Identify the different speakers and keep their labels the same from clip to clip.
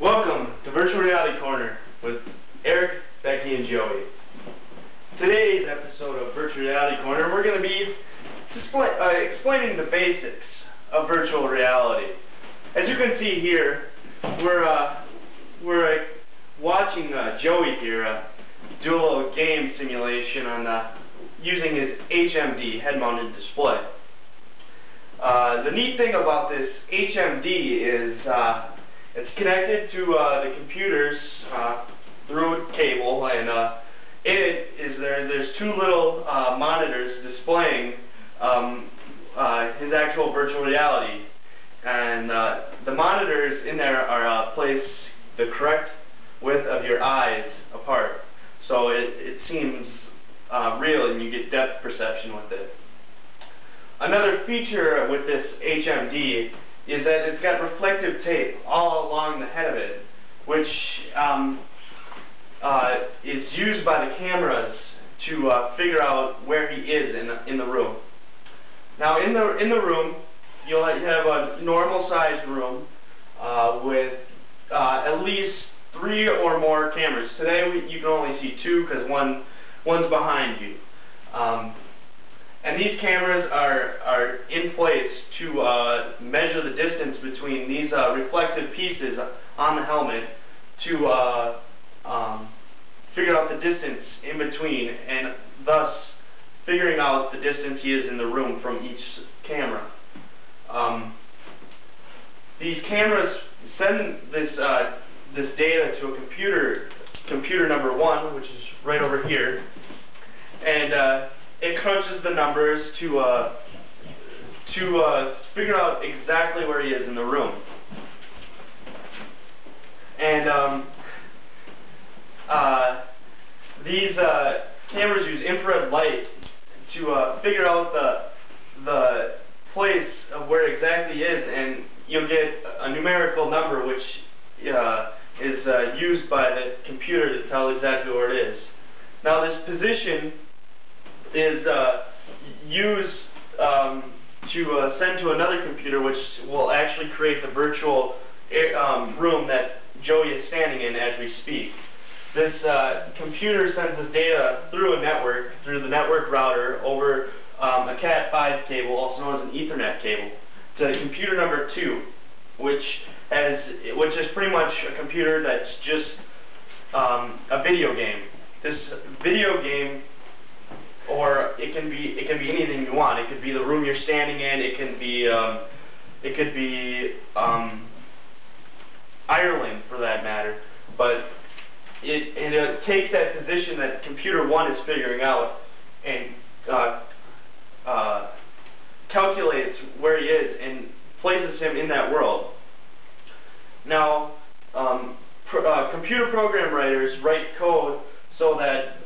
Speaker 1: Welcome to Virtual Reality Corner with Eric, Becky, and Joey. Today's episode of Virtual Reality Corner, we're going to be explaining the basics of virtual reality. As you can see here, we're watching Joey here do a little game simulation on using his HMD, head-mounted display. The neat thing about this HMD is it's connected to the computers through a cable, and there's two little monitors displaying his actual virtual reality, and the monitors in there are placed the correct width of your eyes apart, so it seems real, and you get depth perception with it. Another feature with this HMD is that it's got reflective tape all along the head of it, which is used by the cameras to figure out where he is in the room. Now, in the room, you'll have a normal-sized room with at least 3 or more cameras. Today, you can only see 2 because one's behind you. And these cameras are in place to measure the distance between these reflective pieces on the helmet to figure out the distance in between, and thus figuring out the distance he is in the room from each camera. These cameras send this data to a computer number 1, which is right over here, and it crunches the numbers to figure out exactly where he is in the room. And these cameras use infrared light to figure out the place of where exactly he is, and you'll get a numerical number which is used by the computer to tell exactly where it is. Now, this position is used to send to another computer, which will actually create the virtual room that Joey is standing in as we speak. This computer sends this data through a network, through the network router, over a Cat5 cable, also known as an Ethernet cable, to computer number 2, which is pretty much a computer that's just a video game. This video game, or it can be anything you want. It could be the room you're standing in. It could be Ireland, for that matter. But it takes that position that computer 1 is figuring out and calculates where he is and places him in that world. Now, computer program writers write code so that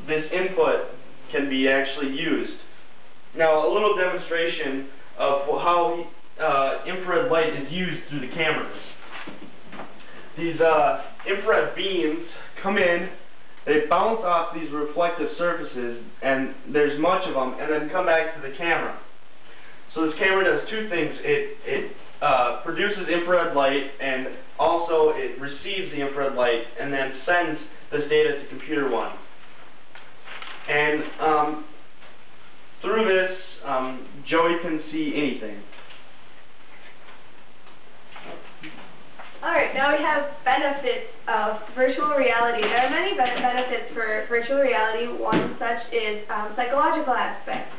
Speaker 1: this input can be actually used. Now, a little demonstration of how infrared light is used through the cameras. These infrared beams come in, they bounce off these reflective surfaces, and there's much of them, and then come back to the camera. So this camera does 2 things. It produces infrared light, and also it receives the infrared light and then sends this data to computer 1. And through this, Joey can see anything.
Speaker 2: Alright, now we have benefits of virtual reality. There are many benefits for virtual reality. One such is psychological aspect.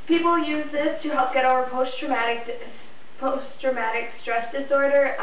Speaker 2: People use this to help get over post-traumatic stress disorder.